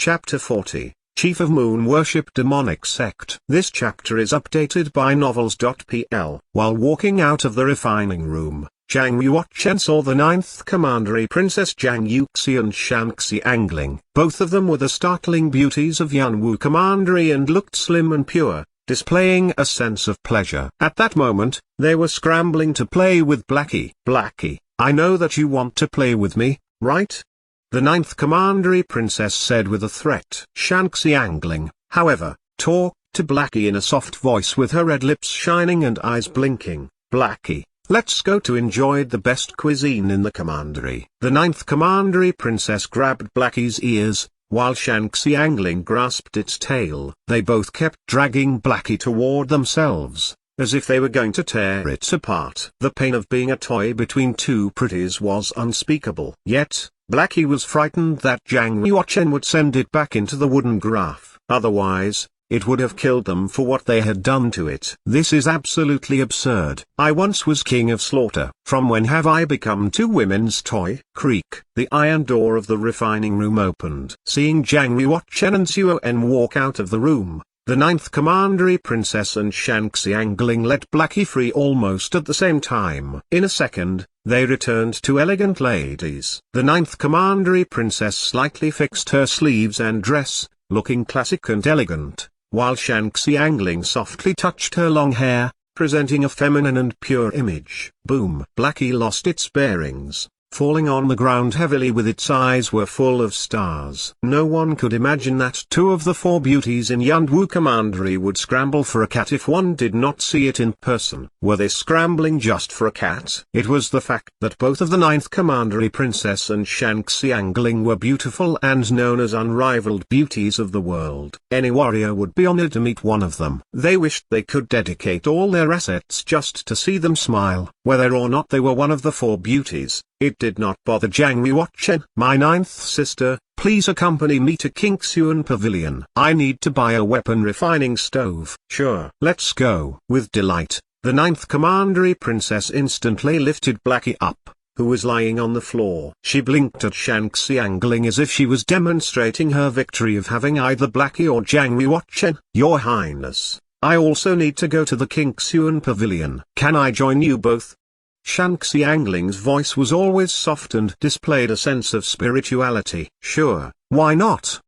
Chapter 40, Chief of Moon Worship Demonic Sect. This chapter is updated by novels.pl. While walking out of the refining room, Zhang Yuochen saw the ninth commandery Princess Zhang Yuxi and Shanxi Angling. Both of them were the startling beauties of Yanwu Commandery and looked slim and pure, displaying a sense of pleasure. At that moment, they were scrambling to play with Blackie. Blackie, I know that you want to play with me, right? The ninth commandery princess said with a threat. Shanxi Angling, however, talked to Blackie in a soft voice with her red lips shining and eyes blinking. Blackie, let's go to enjoy the best cuisine in the commandery. The ninth commandery princess grabbed Blackie's ears, while Shanxi Angling grasped its tail. They both kept dragging Blackie toward themselves, as if they were going to tear it apart. The pain of being a toy between two pretties was unspeakable. Yet, Blackie was frightened that Zhang Yuochen would send it back into the wooden graph. Otherwise, it would have killed them for what they had done to it. This is absolutely absurd. I once was king of slaughter. From when have I become two women's toy? Creak. The iron door of the refining room opened. Seeing Zhang Yuochen and Suoen walk out of the room, the ninth commandery princess and Shanxi Angling let Blackie free almost at the same time. In a second, they returned to elegant ladies. The ninth commandery princess slightly fixed her sleeves and dress, looking classic and elegant, while Shanxi Angling softly touched her long hair, presenting a feminine and pure image. Boom! Blackie lost its bearings, falling on the ground heavily with its eyes were full of stars. No one could imagine that two of the four beauties in Yanwu Commandery would scramble for a cat if one did not see it in person. Were they scrambling just for a cat? It was the fact that both of the ninth commandery princess and Shanxi Angling were beautiful and known as unrivaled beauties of the world. Any warrior would be honored to meet one of them. They wished they could dedicate all their assets just to see them smile. Whether or not they were one of the four beauties, it did not bother Zhang Yuochen. My ninth sister, please accompany me to Qingxuan Pavilion. I need to buy a weapon refining stove. Sure. Let's go. With delight, the ninth commandery princess instantly lifted Blackie up, who was lying on the floor. She blinked at Shanxi Angling as if she was demonstrating her victory of having either Blackie or Zhang Yuochen. Your Highness, I also need to go to the Qingxuan Pavilion. Can I join you both? Shanxi Angling's voice was always soft and displayed a sense of spirituality. Sure, why not?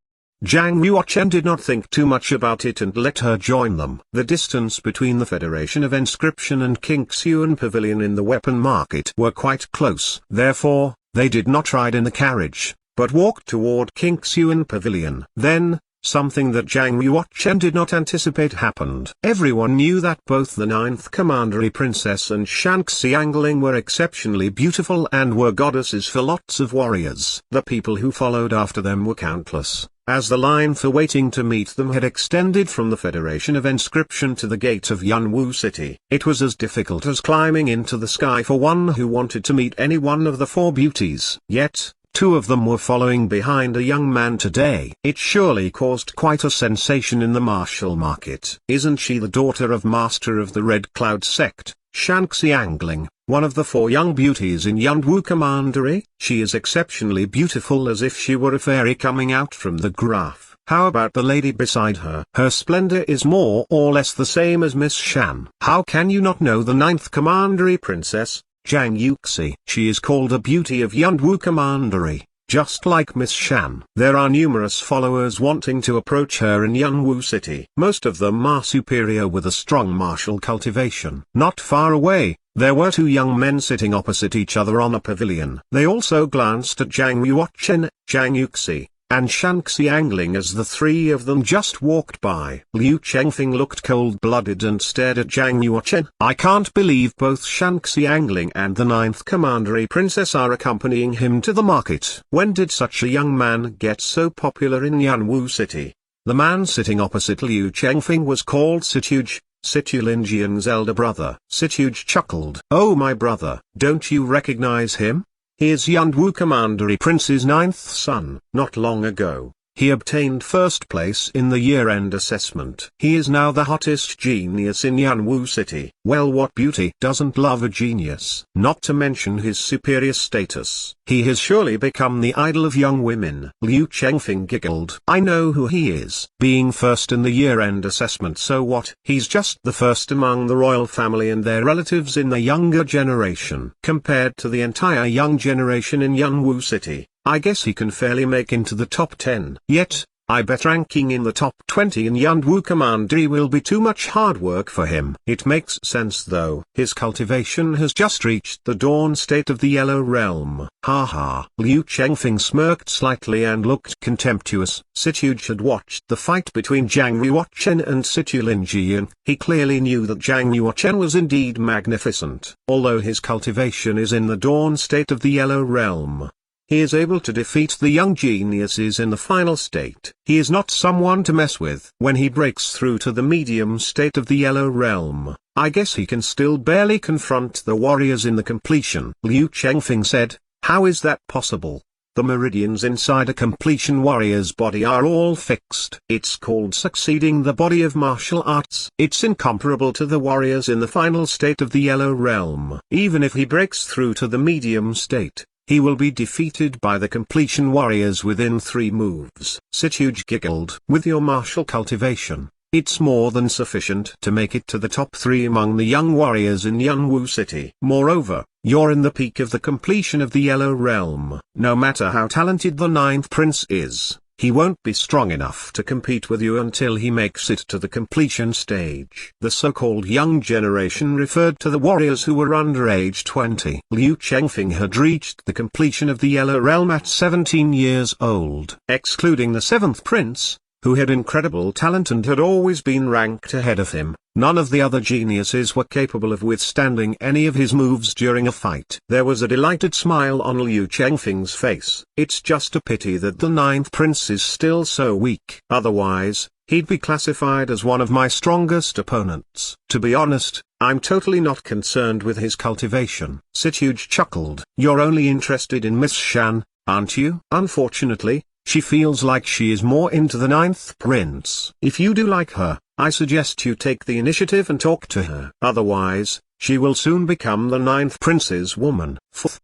Zhang Yuochen did not think too much about it and let her join them. The distance between the Federation of Inscription and Qingxuan Pavilion in the weapon market were quite close. Therefore, they did not ride in the carriage, but walked toward Qingxuan Pavilion. Then, something that Zhang Yuochen did not anticipate happened. Everyone knew that both the ninth commandery princess and Shanxi Angling were exceptionally beautiful and were goddesses for lots of warriors. The people who followed after them were countless, as the line for waiting to meet them had extended from the Federation of Inscription to the gate of Yanwu City. It was as difficult as climbing into the sky for one who wanted to meet any one of the four beauties. Yet, two of them were following behind a young man today. It surely caused quite a sensation in the martial market. Isn't she the daughter of Master of the Red Cloud Sect, Shanxi Angling, one of the four young beauties in Yanwu Commandery? She is exceptionally beautiful, as if she were a fairy coming out from the graph. How about the lady beside her? Her splendor is more or less the same as Miss Shan. How can you not know the ninth commandery princess, Zhang Yuxi? She is called a beauty of Yanwu Commandery, just like Miss Shan. There are numerous followers wanting to approach her in Yanwu City. Most of them are superior with a strong martial cultivation. Not far away, there were two young men sitting opposite each other on a pavilion. They also glanced at Zhang Yuochen, Zhang Yuxi, and Shanxi Angling as the three of them just walked by. Liu Chengfeng looked cold-blooded and stared at Zhang Yuochen. I can't believe both Shanxi Angling and the ninth commandery princess are accompanying him to the market. When did such a young man get so popular in Yanwu City? The man sitting opposite Liu Chengfeng was called Situge, Situ Linjian's elder brother. Situge chuckled. Oh, my brother, don't you recognize him? He is Yanwu Commandery Prince's ninth son. Not long ago, He obtained first place in the year-end assessment. He is now the hottest genius in Yanwu City. Well, what beauty doesn't love a genius? Not to mention his superior status. He has surely become the idol of young women. Liu Chengfeng giggled. I know who he is. Being first in the year-end assessment, so what? He's just the first among the royal family and their relatives in the younger generation. Compared to the entire young generation in Yanwu City, I guess he can fairly make into the top 10. Yet, I bet ranking in the top 20 in Yanwu Commandery will be too much hard work for him. It makes sense though. His cultivation has just reached the dawn state of the Yellow Realm. Ha ha. Liu Chengfeng smirked slightly and looked contemptuous. Situge had watched the fight between Zhang Yuochen and Situ Linjian. He clearly knew that Zhang Yuochen was indeed magnificent. Although his cultivation is in the dawn state of the Yellow Realm, he is able to defeat the young geniuses in the final state. He is not someone to mess with. When he breaks through to the medium state of the Yellow Realm, I guess he can still barely confront the warriors in the completion. Liu Chengfeng said, how is that possible? The meridians inside a completion warrior's body are all fixed. It's called succeeding the body of martial arts. It's incomparable to the warriors in the final state of the Yellow Realm. Even if he breaks through to the medium state, he will be defeated by the completion warriors within 3 moves. Situge giggled. With your martial cultivation, it's more than sufficient to make it to the top 3 among the young warriors in Yanwu City. Moreover, you're in the peak of the completion of the Yellow Realm. No matter how talented the 9th prince is, he won't be strong enough to compete with you until he makes it to the completion stage. The so-called young generation referred to the warriors who were under age 20. Liu Chengfeng had reached the completion of the Yellow Realm at 17 years old. Excluding the 7th prince, who had incredible talent and had always been ranked ahead of him, none of the other geniuses were capable of withstanding any of his moves during a fight. There was a delighted smile on Liu Chengfeng's face. It's just a pity that the 9th prince is still so weak. Otherwise, he'd be classified as one of my strongest opponents. To be honest, I'm totally not concerned with his cultivation. Situge chuckled. You're only interested in Miss Shan, aren't you? Unfortunately, she feels like she is more into the 9th prince. If you do like her, I suggest you take the initiative and talk to her. Otherwise, she will soon become the 9th prince's woman.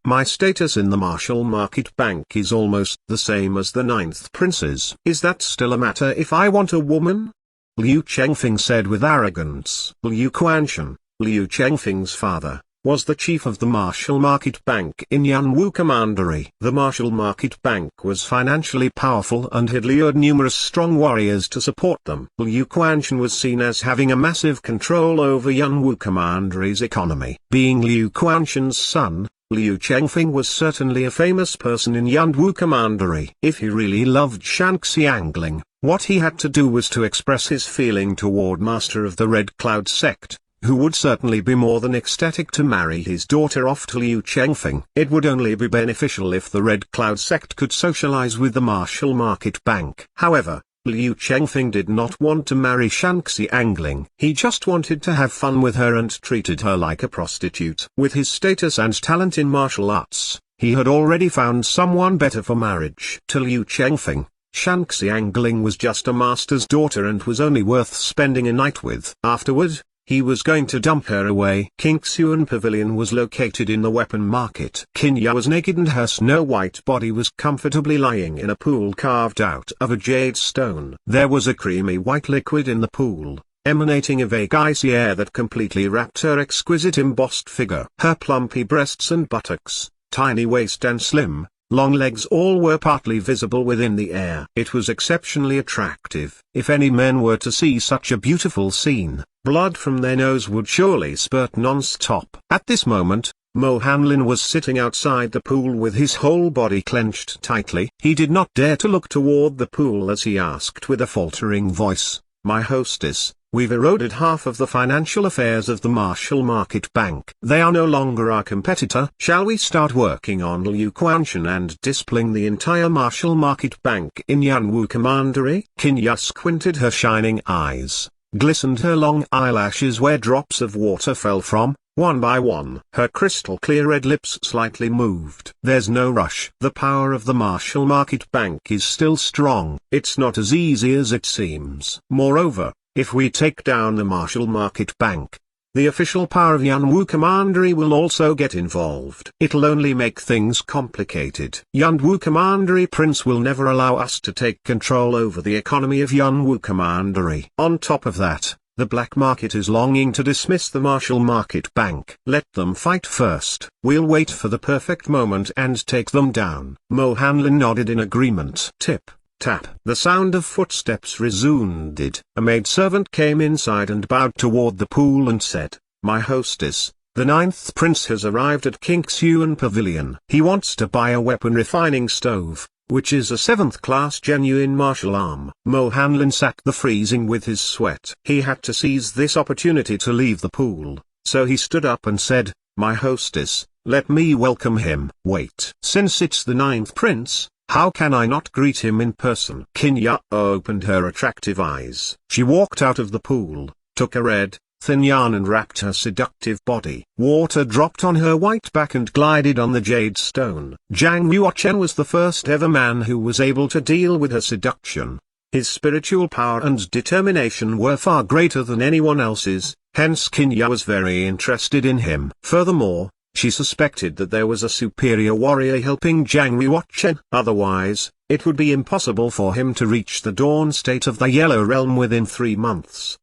My status in the Martial Market Bank is almost the same as the 9th prince's. Is that still a matter if I want a woman? Liu Chengfeng said with arrogance. Liu Quanshan, Liu Chengfeng's father, was the chief of the Martial Market Bank in Yanwu Commandery. The Martial Market Bank was financially powerful and had lured numerous strong warriors to support them. Liu Quanshan was seen as having a massive control over Yanwu Commandery's economy. Being Liu Quanshan's son, Liu Chengfeng was certainly a famous person in Yanwu Commandery. If he really loved Shanxi Angling, what he had to do was to express his feeling toward Master of the Red Cloud Sect, who would certainly be more than ecstatic to marry his daughter off to Liu Chengfeng. It would only be beneficial if the Red Cloud Sect could socialize with the Martial Market Bank. However, Liu Chengfeng did not want to marry Shanxi Angling. He just wanted to have fun with her and treated her like a prostitute. With his status and talent in martial arts, he had already found someone better for marriage. To Liu Chengfeng, Shanxi Angling was just a master's daughter and was only worth spending a night with. Afterward, he was going to dump her away. Qingxuan Pavilion was located in the weapon market. Qinya was naked and her snow-white body was comfortably lying in a pool carved out of a jade stone. There was a creamy white liquid in the pool, emanating a vague icy air that completely wrapped her exquisite embossed figure. Her plumpy breasts and buttocks, tiny waist and slim, long legs all were partly visible within the air. It was exceptionally attractive. If any men were to see such a beautiful scene, blood from their nose would surely spurt non-stop. At this moment, Mo Hanlin was sitting outside the pool with his whole body clenched tightly. He did not dare to look toward the pool as he asked with a faltering voice, "My hostess, we've eroded half of the financial affairs of the Martial Market Bank. They are no longer our competitor. Shall we start working on Liu Quanshan and disciplining the entire Martial Market Bank in Yanwu Commandery?" Qinya squinted her shining eyes, glistened her long eyelashes where drops of water fell from, one by one. Her crystal clear red lips slightly moved. There's no rush. The power of the Marshall Market Bank is still strong. It's not as easy as it seems. Moreover, if we take down the Marshall Market Bank, the official power of Yanwu Commandery will also get involved. It'll only make things complicated. Yanwu Commandery Prince will never allow us to take control over the economy of Yanwu Commandery. On top of that, the black market is longing to dismiss the Marshall Market Bank. Let them fight first. We'll wait for the perfect moment and take them down. Mo Hanlin nodded in agreement. Tip, tap. The sound of footsteps resounded. A maidservant came inside and bowed toward the pool and said, "My hostess, the 9th prince has arrived at Kingshuan Pavilion. He wants to buy a weapon refining stove, which is a 7th class genuine martial arm." Mo Hanlin sat the freezing with his sweat. He had to seize this opportunity to leave the pool, so he stood up and said, "My hostess, let me welcome him." Wait. Since it's the 9th prince, how can I not greet him in person? Kinya opened her attractive eyes. She walked out of the pool, took a red, thin yarn and wrapped her seductive body. Water dropped on her white back and glided on the jade stone. Zhang Yuochen was the first ever man who was able to deal with her seduction. His spiritual power and determination were far greater than anyone else's, hence Kinya was very interested in him. Furthermore, she suspected that there was a superior warrior helping Zhang Yuochen. Otherwise, it would be impossible for him to reach the dawn state of the Yellow Realm within 3 months.